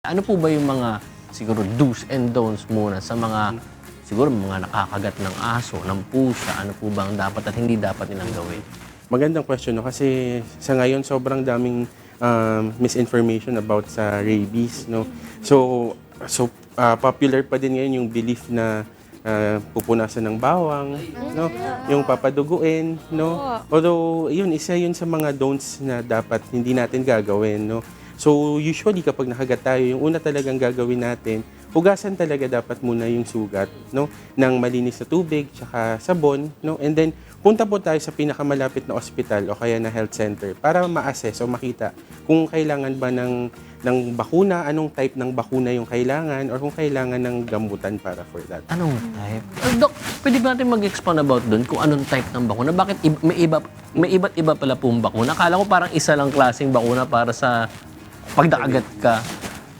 Ano po ba yung mga siguro do's and don'ts muna sa mga siguro mga nakakagat ng aso, ng pusa, ano po bang dapat at hindi dapat nilang gawin? Magandang question, no? Kasi sa ngayon sobrang daming misinformation about sa rabies, no? Popular pa din ngayon yung belief na pupunasan ng bawang, no? Yung papaduguin, no? Although yun isa yun sa mga don'ts na dapat hindi natin gagawin, no? So usually kapag nakagat tayo, yung una talagang gagawin natin, hugasan talaga dapat muna yung sugat, no? Ng malinis na tubig, tsaka sabon, no? And then punta po tayo sa pinakamalapit na ospital o kaya na health center para ma-assess o makita kung kailangan ba ng bakuna, anong type ng bakuna yung kailangan, or kung kailangan ng gamutan para for that. Anong type? Dok, pwede ba natin mag-expound about doon kung anong type ng bakuna? Bakit may iba't iba pala pong bakuna? Akala ko parang isa lang klaseng bakuna para sa pag nakagat ka,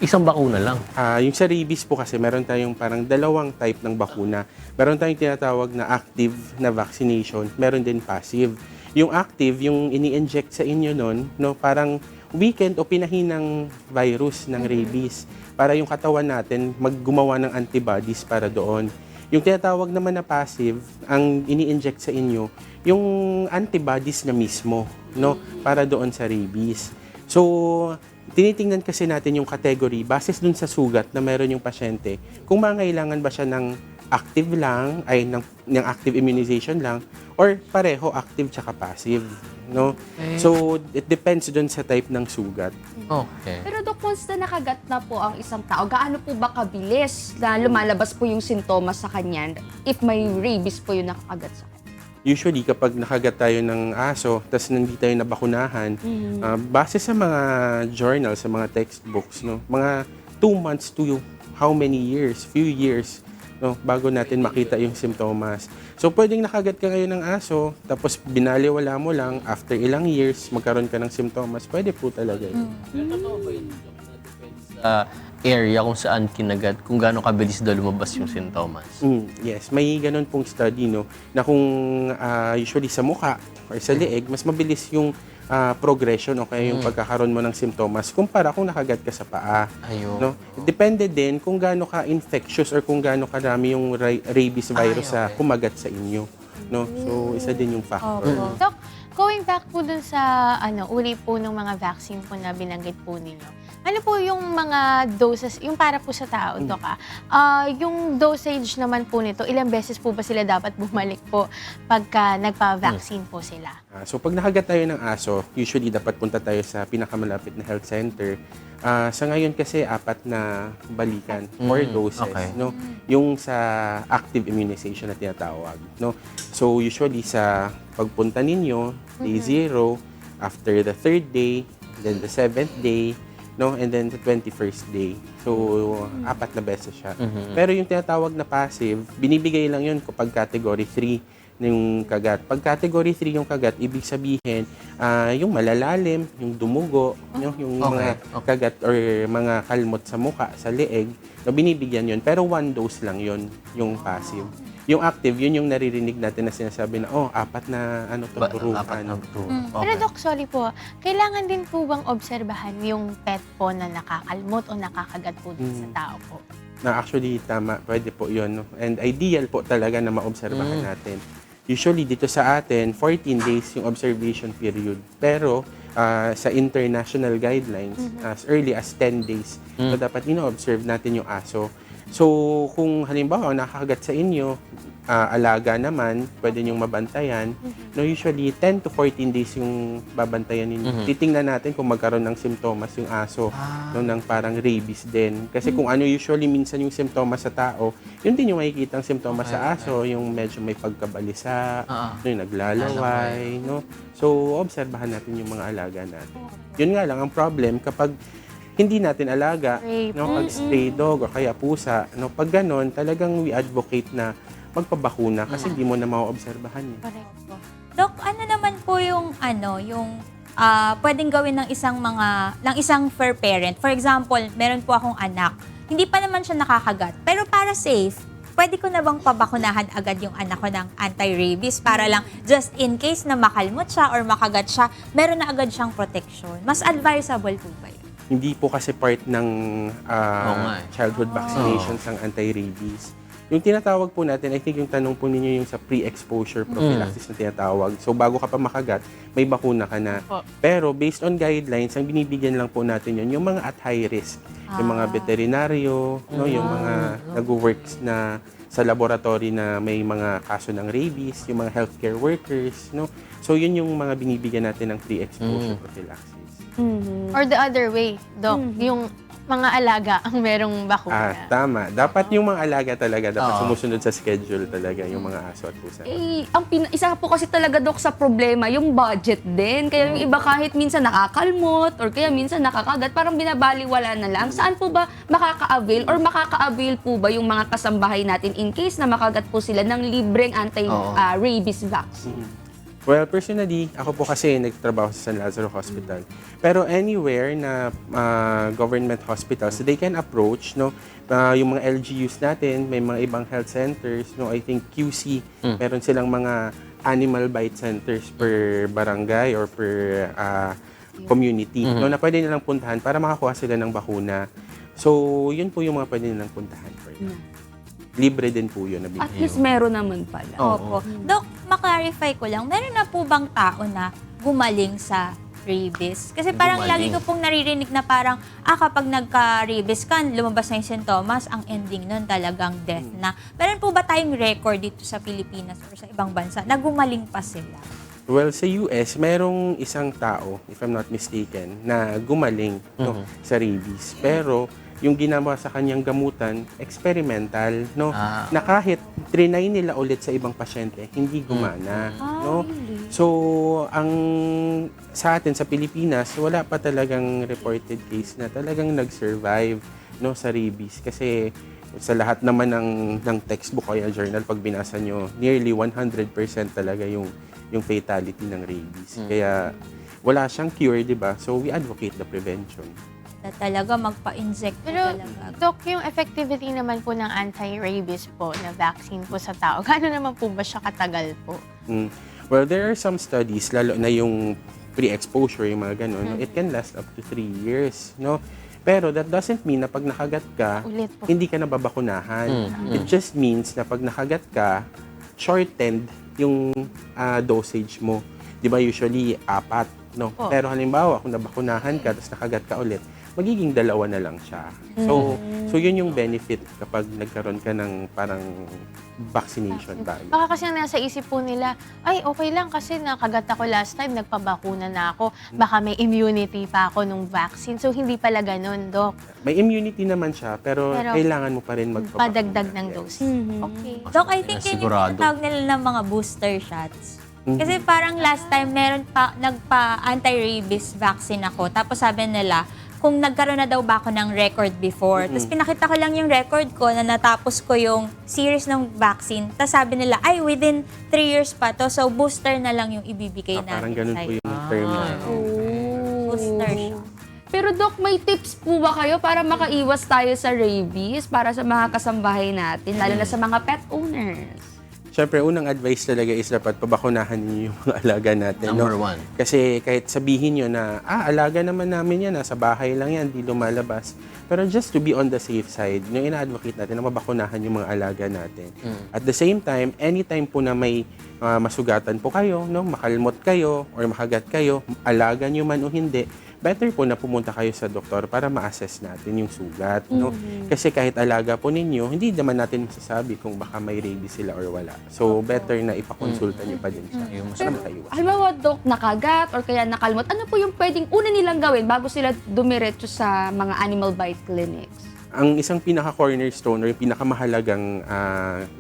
isang bakuna lang. Yung sa rabies po kasi meron tayong parang dalawang type ng bakuna. Meron tayong tinatawag na active na vaccination, meron din passive. Yung active, yung ini-inject sa inyo nun, no, parang weekend o pinahinang virus ng rabies para yung katawan natin maggumawa ng antibodies para doon. Yung tinatawag naman na passive, ang ini-inject sa inyo, yung antibodies na mismo, no, para doon sa rabies. So, tinitingnan kasi natin yung category basis dun sa sugat na meron yung pasyente. Kung mangailangan ba siya ng active lang, ng active immunization lang, or pareho active tsaka passive, no? So, it depends dun sa type ng sugat. Okay. Pero Dok, once na nakagat na po ang isang tao, gaano po ba kabilis na lumalabas po yung sintomas sa kanya if may rabies po yung nakakagat sa kanya? Usually, kapag nakagat tayo ng aso, tapos hindi tayo nabakunahan, base sa mga journals, sa mga textbooks, no, mga 2 months to how many years, few years, no, bago natin makita yung simptomas. So, pwedeng nakagat ka ngayon ng aso, tapos binaliwala mo lang, after ilang years, magkaroon ka ng simptomas, pwede po talaga yun. Sa area kung saan kinagat, kung gaano kabilis daw lumabas yung sintomas. Yes, may ganun pong study, no, na kung usually sa mukha or sa leeg, mas mabilis yung progression o kaya yung pagkakaroon mo ng simptomas kumpara kung nakagat ka sa paa. Ayun. No? Depende din kung gaano ka infectious or kung gaano karami yung rabies virus sa kumagat sa inyo. No? So, isa din yung factor. Doc, going back po dun sa uri po ng mga vaccine po na binanggit po ninyo. Ano po yung mga doses, yung para po sa tao, Doc, yung dosage naman po nito, ilang beses po ba sila dapat bumalik po pagka nagpa-vaccine po sila? So, pag nakagat tayo ng aso, usually dapat punta tayo sa pinakamalapit na health center. Sa ngayon kasi, 4 na balikan, 4 doses. Okay. No? Yung sa active immunization na tinatawag. No? So, usually sa pagpunta ninyo, day 0, after the 3rd day, then the 7th day, no, and then the 21st day. So, 4 na beses siya. Pero yung tinatawag na passive, binibigay lang yun kapag category 3 yung kagat. Pag category 3 yung kagat, ibig sabihin, yung malalalim, yung dumugo, yung mga kagat or mga kalmot sa muka, sa leeg, no, binibigyan yun. Pero 1 dose lang yun, yung passive. Yung active, yun yung naririnig natin na sinasabi na, 4 na turukan. 4 na Pero Doc, sorry po, kailangan din po bang obserbahan yung pet po na nakakalmot o nakakagat po din sa tao po? Na actually, tama, pwede po yun. No? And ideal po talaga na maobserbahan natin. Usually, dito sa atin, 14 days yung observation period. Pero, sa international guidelines, as early as 10 days, so dapat ino-observe natin yung aso. So, kung halimbawa nakakagat sa inyo, alaga naman, pwede niyong mabantayan. No, usually, 10 to 14 days yung babantayan ninyo. Titingnan natin kung magkaroon ng simptomas yung aso, no, ng parang rabies din. Kasi kung ano usually minsan yung simptomas sa tao, yun din yung makikita ang simptomas sa aso, yung medyo may pagkabalisa, yung naglalaway, no? So, obserbahan natin yung mga alaga natin. Yun nga lang, ang problem kapag hindi natin alaga, no, pag stray dog o kaya pusa, no, pag ganon, talagang we advocate na magpabakuna kasi hindi mo na maoobserbahan. Correct po. Dok, ano naman po yung pwedeng gawin ng isang fur parent? For example, meron po akong anak. Hindi pa naman siya nakakagat. Pero para safe, pwede ko na bang pabakunahan agad yung anak ko ng anti-rabies para lang just in case na makalmot siya or makagat siya, meron na agad siyang protection? Mas advisable po ba yun? hindi po kasi part ng Oo nga eh. childhood vaccinations ang anti-rabies. Yung tinatawag po natin, I think yung tanong po ninyo yung sa pre-exposure prophylaxis na tinatawag. So bago ka pa makagat, may bakuna ka na. Opo. Pero based on guidelines, ang binibigyan lang po natin yun, yung mga at high risk. Yung mga veterinaryo, no, yung mga nag-works na sa laboratory na may mga kaso ng rabies, yung mga healthcare workers, no. So yun yung mga binibigyan natin ng pre-exposure prophylaxis. Or the other way, Doc, yung mga alaga ang merong bakuna. Tama. Dapat yung mga alaga talaga, dapat sumusunod sa schedule talaga yung mga aso at pusa. Isa po kasi talaga, Dok, sa problema, yung budget din. Kaya yung iba kahit minsan nakakalmot or kaya minsan nakakagat, parang binabaliwala na lang. Saan po ba makaka-avail or makaka-avail po ba yung mga kasambahay natin in case na makagat po sila ng libreng anti-rabies vaccine? Well, personally, ako po kasi nagtrabaho sa San Lazaro Hospital. Pero anywhere na government hospitals, they can approach, no, yung mga LGUs natin, may mga ibang health centers, no, I think QC, meron silang mga animal bite centers per barangay or per community, no, na pwede nilang puntahan para makakuha sila ng bakuna. So, yun po yung mga pwede nilang puntahan for now. Libre din po yun. At least meron naman pala. Opo. Dok, maklarify ko lang, meron na po bang tao na gumaling sa rabies? Kasi parang Gumaling. lagi ko pong naririnig na parang, kapag nagka-rabies ka, lumabas na yung sintomas, ang ending nun talagang death na. Meron po ba tayong record dito sa Pilipinas or sa ibang bansa na gumaling pa sila? Well, sa US, merong isang tao, if I'm not mistaken, na gumaling no, sa rabies. Pero yung ginawa sa kanyang gamutan, experimental, no? Na kahit trinay nila ulit sa ibang pasyente, hindi gumana, no? So, ang sa atin sa Pilipinas, wala pa talagang reported case na talagang nag-survive, no, sa rabies. Kasi sa lahat naman ng textbook o journal, pag binasa nyo, nearly 100% talaga yung fatality ng rabies. Kaya wala siyang cure, di ba? So, we advocate the prevention. Na talaga magpa-inject po Pero, talaga. Doc, yung effectivity naman po ng anti-rabies po na vaccine po sa tao, gaano naman po ba siya katagal po? Well, there are some studies, lalo na yung pre-exposure, yung mga ganun, it can last up to 3 years, no? Pero that doesn't mean na pag nakagat ka, Ulit po. hindi ka nababakunahan. It just means na pag nakagat ka, shortened yung dosage mo. Di ba usually 4, no? Opo. Pero halimbawa, kung nabakunahan ka, tapos nakagat ka ulit, magiging 2 na lang siya. So yun yung benefit kapag nagkaroon ka ng parang vaccination tayo. Baka kasi ang nasa isip po nila, ay okay lang kasi nakagat ako last time, nagpabakuna na ako, baka may immunity pa ako nung vaccine. So hindi pala ganun, Doc. May immunity naman siya, pero kailangan mo pa rin magpapakuna. Padagdag ng dose. Okay. Doc, I think yun yung Sigurado. tinatawag nila ng mga booster shots. Kasi parang last time nagpa-anti-rabies vaccine ako. Tapos sabi nila, kung nagkaroon na daw ba ako ng record before. Tapos pinakita ko lang yung record ko na natapos ko yung series ng vaccine. Tapos sabi nila, ay within 3 years pa to. So booster na lang yung ibibigay natin. Parang ganun po sa'yo. yung term na. Booster shot. Pero Doc, may tips po ba kayo para makaiwas tayo sa rabies para sa mga kasambahay natin, lalo na sa mga pet owners? Siyempre, unang advice talaga is dapat pabakunahan niyo yung mga alaga natin. Number no? 1. Kasi kahit sabihin nyo na, alaga naman namin yan, nasa bahay lang yan, di lumalabas. Pero just to be on the safe side, yung ina-advocate natin na mabakunahan yung mga alaga natin. At the same time, anytime po na may masugatan po kayo, no? Makalmot kayo or makagat kayo, alaga nyo man o hindi, better po na pumunta kayo sa doktor para ma-assess natin yung sugat. No? Kasi kahit alaga po ninyo, hindi naman natin masasabi kung baka may rabies sila or wala. So, better na ipakonsulta nyo pa din siya. Para makaiwas. Halimbawa, Doc, nakagat or kaya nakalmot, ano po yung pwedeng una nilang gawin bago sila dumiretso sa mga animal bite clinics? Ang isang pinaka-cornerstone or yung pinakamahalagang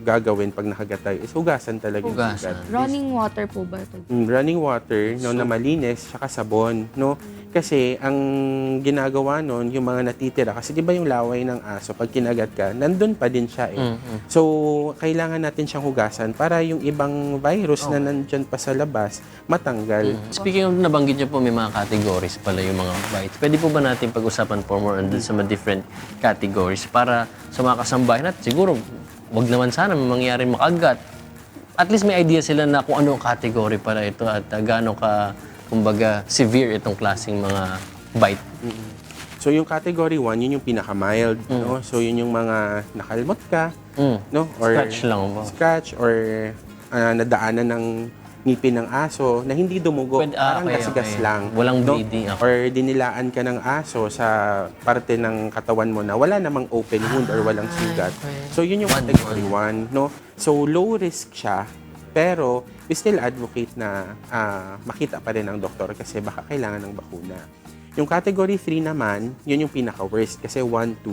gagawin pag nakagat tayo is hugasan talaga yung Hugasan. sugat. Running water po ba ito? Running water, no, na malinis, saka sabon, no? Kasi ang ginagawa nun, yung mga natitira, kasi di ba yung laway ng aso, pag kinagat ka, nandun pa din siya eh. So, kailangan natin siyang hugasan para yung ibang virus na nandyan pa sa labas, matanggal. Speaking of, nabanggit niyo po may mga categories pala yung mga bites. Pwede po ba natin pag-usapan for more on sa mga different categories para sa mga kasambahay natin? Siguro, wag naman sana may mangyaring makagat. At least may idea sila na kung anong category pala ito at gaano ka, kumbaga, severe itong klaseng mga bite. So yung category 1, yun yung pinaka-mild, no? So yun yung mga nakalmot ka, no? Or Scratch lang po. scratch or nadaanan ng ngipin ng aso na hindi dumugo, Pwede- parang okay, gas-gas okay. lang. Walang no? bleeding, okay. Or dinilaan ka ng aso sa parte ng katawan mo na wala namang open wound or walang sugat. So yun yung category 1, no? So low risk siya, pero we still advocate na makita pa rin ng doktor kasi baka kailangan ng bakuna. Yung category 3 naman, yun yung pinaka-worst kasi 1, 2,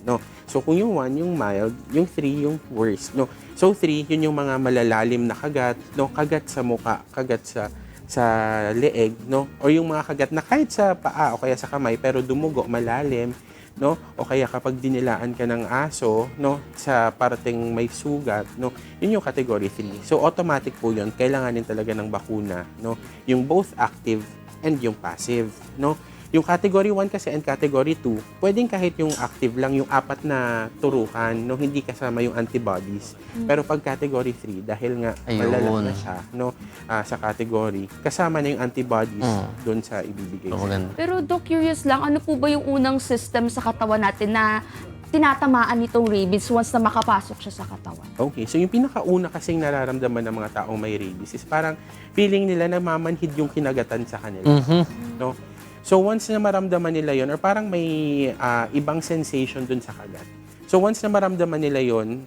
3. No? So kung yung 1, yung mild, yung 3, yung worst. No? So 3, yun yung mga malalalim na kagat, no? Kagat sa muka, kagat sa leeg, no? O yung mga kagat na kahit sa paa o kaya sa kamay pero dumugo, malalim, no? O kaya kapag dinilaan ka ng aso, no, sa parteng may sugat, no, yun yung category 3. So automatic po yun, kailanganin talaga ng bakuna, no? Yung both active and yung passive, no? Yung category 1 kasi and category 2, pwedeng kahit yung active lang, yung 4 na turukan, no, hindi kasama yung antibodies. Pero pag category 3, dahil nga malala na siya, no, sa category, kasama na yung antibodies doon sa ibibigay. Oh, maganda. Pero Doc, curious lang, ano po ba yung unang system sa katawan natin na tinatamaan nitong rabies once na makapasok siya sa katawan? Okay, so yung pinakauna kasing nararamdaman ng mga taong may rabies is parang feeling nila na mamanhid yung kinagatan sa kanila. No? So once na maramdaman nila yon or parang may ibang sensation dun sa kagat. So once na maramdaman nila yon,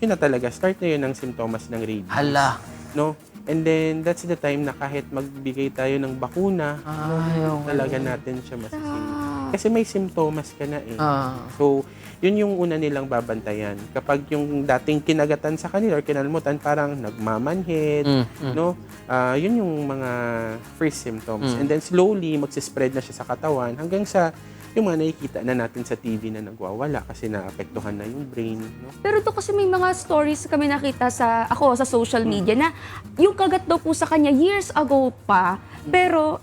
yun na talaga, start na yun ang simptomas ng rabies. Hala. No? And then that's the time na kahit magbigay tayo ng bakuna, talaga natin siya masisingit. Kasi may simptomas ka na eh. So, yun yung una nilang babantayan. Kapag yung dating kinagatan sa kanila or kinalmutan, parang nagmamanhid, no? Yun yung mga first symptoms. And then slowly, magsispread na siya sa katawan hanggang sa yung mga nakikita na natin sa TV na nagwawala kasi naapektuhan na yung brain, no? Pero to kasi may mga stories kami nakita sa social media na yung kagat daw po sa kanya years ago pa, pero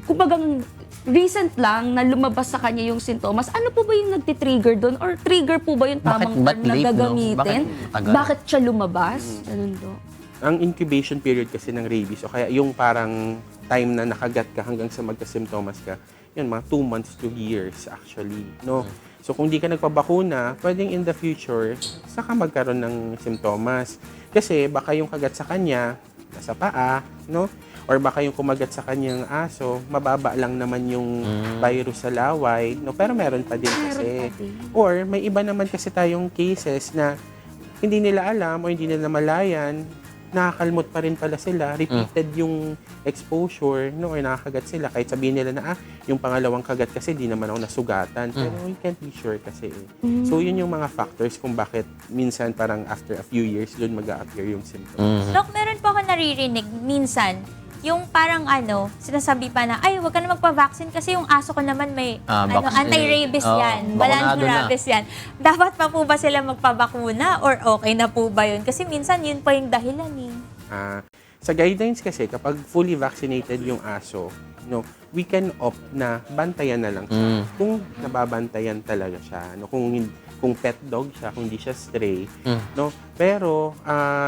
kumbagang recent lang na lumabas sa kanya yung sintomas. Ano po ba yung nagtitrigger doon? Or trigger po ba yung tamang Ba't term na late, no? gagamitin? Bakit tagal? Bakit siya lumabas? Ganun do. Ang incubation period kasi ng rabies, o kaya yung parang time na nakagat ka hanggang sa magka-symptomas ka, yun, mga 2 months to years actually, no? So kung di ka nagpabakuna, pwedeng in the future, saka magkaroon ng simptomas. Kasi baka yung kagat sa kanya, nasa paa, no? Or baka yung kumagat sa kanyang aso, mababa lang naman yung virus sa laway, no? Pero meron pa din kasi. Or may iba naman kasi tayong cases na hindi nila alam o hindi nila malayan, nakakalmot pa rin pala sila, repeated yung exposure, no, or nakakagat sila. Kahit sabihin nila na, yung pangalawang kagat kasi di naman ako nasugatan. Pero we can't be sure kasi. So, yun yung mga factors kung bakit minsan parang after a few years, doon mag-a-appear yung symptoms. Doc, meron po ako naririnig minsan, yung parang sinasabi pa na, ay, wag ka na magpa-vaccine kasi yung aso ko naman may vaccine. anti-rabies yan. Bakunado na. Rabies yan. Dapat pa po ba sila magpabakuna or okay na po ba yun? Kasi minsan yun pa yung dahilan eh. Sa guidelines kasi, kapag fully vaccinated yung aso, no, we can opt na bantayan na lang siya. Kung nababantayan talaga siya, no, kung pet dog siya, kung hindi siya stray, no. Pero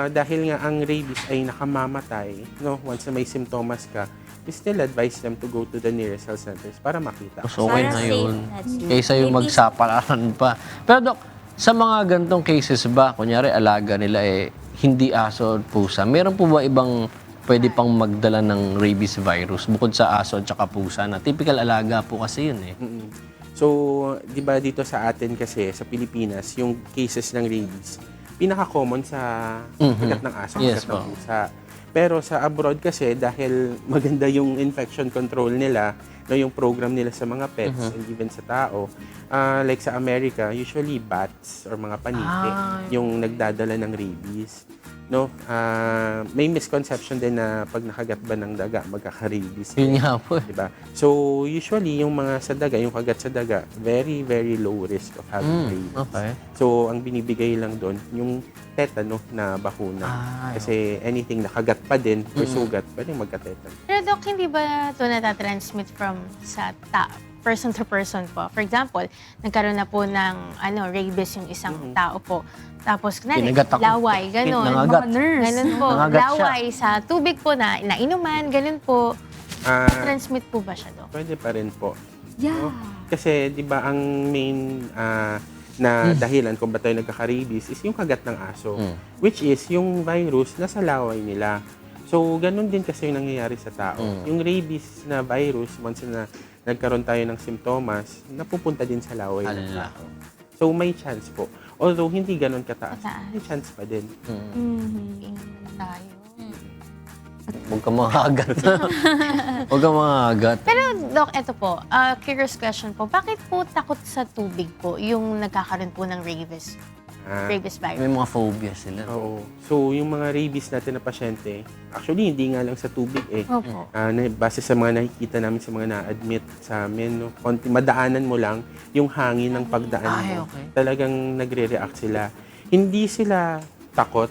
dahil nga ang rabies ay nakamamatay, no, once na may simptomas ka, we still advise them to go to the nearest health centers para makita. Mas okay Para na safe. yun. That's true. Kaysa yung Maybe- magsapalaran pa. Pero Dok, sa mga gantong cases ba, kunyari alaga nila hindi aso at pusa, meron po ba ibang pwede pang magdala ng rabies virus bukod sa aso at saka pusa na typical alaga po kasi yun eh. So, di ba dito sa atin kasi, sa Pilipinas, yung cases ng rabies, pinaka-common sa kagat ng aso, Yes kagat ng po. pusa. Pero sa abroad kasi, dahil maganda yung infection control nila, no, yung program nila sa mga pets and even sa tao, like sa America, usually bats or mga paniki yung nagdadala ng rabies. No, may misconception din na pag nakagat ba ng daga, magkaka-rabies. Yun nga po eh. Diba? So, usually, yung mga sa daga, yung kagat sa daga, very, very low risk of having rabies. Okay. So, ang binibigay lang doon, yung tetano na bakuna. Kasi anything na kagat pa din or sugat, pwedeng magka-tetano. Pero Doc, hindi ba ito natatransmit from sa person to person po? For example, nagkaroon na po ng rabies yung isang tao po. Tapos, Kinagat ako. laway, gano'n. Nangagat. Mga nurse. Ganun po. Nangagat siya. Laway sa tubig po na inuman, ganun po. Transmit po ba siya, Doc? Pwede pa rin po. Yeah. Kasi 'di ba ang main na dahilan kung ba't tayo nagkaka-rabies is yung kagat ng aso, which is yung virus nasa laway nila. So ganun din kasi yung nangyayari sa tao. Yung rabies na virus, once na nagkaroon tayo ng simptomas, napupunta din sa laway ng Ala. tao. So may chance po. Although hindi ganun kataas, Mataas. may chance pa din. Ingat na tayo. Huwag ka makagat. Huwag ka makagat. Pero, Doc, eto po, curious question po. Bakit po takot sa tubig po yung nagkakaroon po ng rabies? Rabies virus? May mga phobia sila. Oo. So, yung mga rabies natin na pasyente, actually, hindi nga lang sa tubig eh. Opo. Base sa mga nakikita namin sa mga na-admit sa amin, no, madaanan mo lang yung hangin ng pagdaan Ay, mo. okay. Talagang nagre-react sila. Hindi sila takot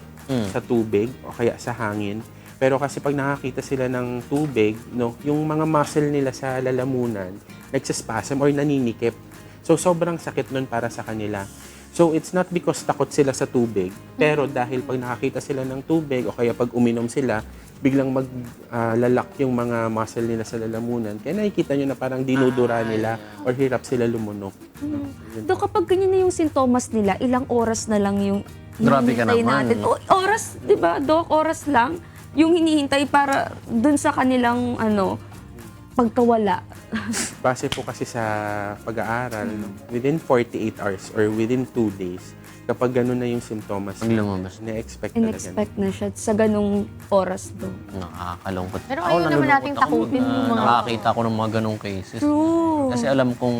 sa tubig o kaya sa hangin. Pero kasi pag nakakita sila ng tubig, no, yung mga muscle nila sa lalamunan, nagsaspasm or naninikip. So, sobrang sakit nun para sa kanila. So, it's not because takot sila sa tubig, pero dahil pag nakakita sila ng tubig o kaya pag uminom sila, biglang maglalak yung mga muscle nila sa lalamunan. Kaya nakikita nyo na parang dinudura nila or hirap sila lumunok. Dok, kapag ganyan na yung sintomas nila, ilang oras na lang yung Grabe ka hinihintay naman. natin. Oras, di ba, Dok? Oras lang yung hinihintay para dun sa kanilang, pagkawala. Base po kasi sa pag-aaral, no, within 48 hours or within 2 days, kapag gano'n na yung simptomas, Pag lumabas. na-expect talaga. In-expect na siya sa ganung oras, Dok. Nakakalungkot. Pero Ako, ayaw naman nalulungkot nating ako takutin pag, yung mga- nakakita ko ng mga ganong cases. True. Kasi alam kong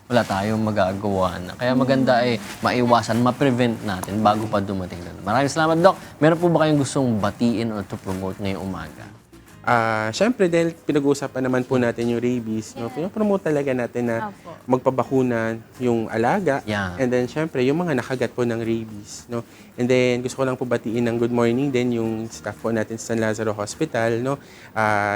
wala tayong magagawa na. Kaya maganda ay maiwasan, ma-prevent natin bago pa dumating doon. Maraming salamat, Doc. Meron po ba kayong gustong batiin o to promote ngayong umaga? Siyempre, dahil pinag-uusapan naman po natin yung rabies, no, pinopromote talaga natin na Opo. magpabakuna yung alaga. Yeah. And then, siyempre, yung mga nakagat po ng rabies. No? And then, gusto ko lang po batiin ng good morning din yung staff po natin sa San Lazaro Hospital. No?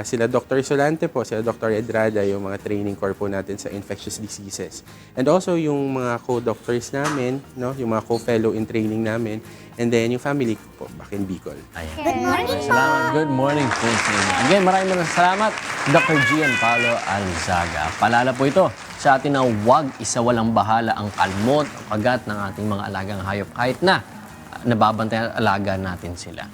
Sila Dr. Solante po, sila Dr. Edrada, yung mga training core po natin sa infectious diseases. And also, yung mga co-doctors namin, no? Yung mga co-fellow in training namin. And then, yung family ko po, back in Bicol. Ayan. Good morning po. Salamat. Good morning po sa inyo. Again, maraming salamat, Dr. Gian Paulo Alzaga. Paalala po ito sa atin na huwag isawalang bahala ang kalmot o kagat ng ating mga alagang hayop kahit na nababantayan at alaga natin sila.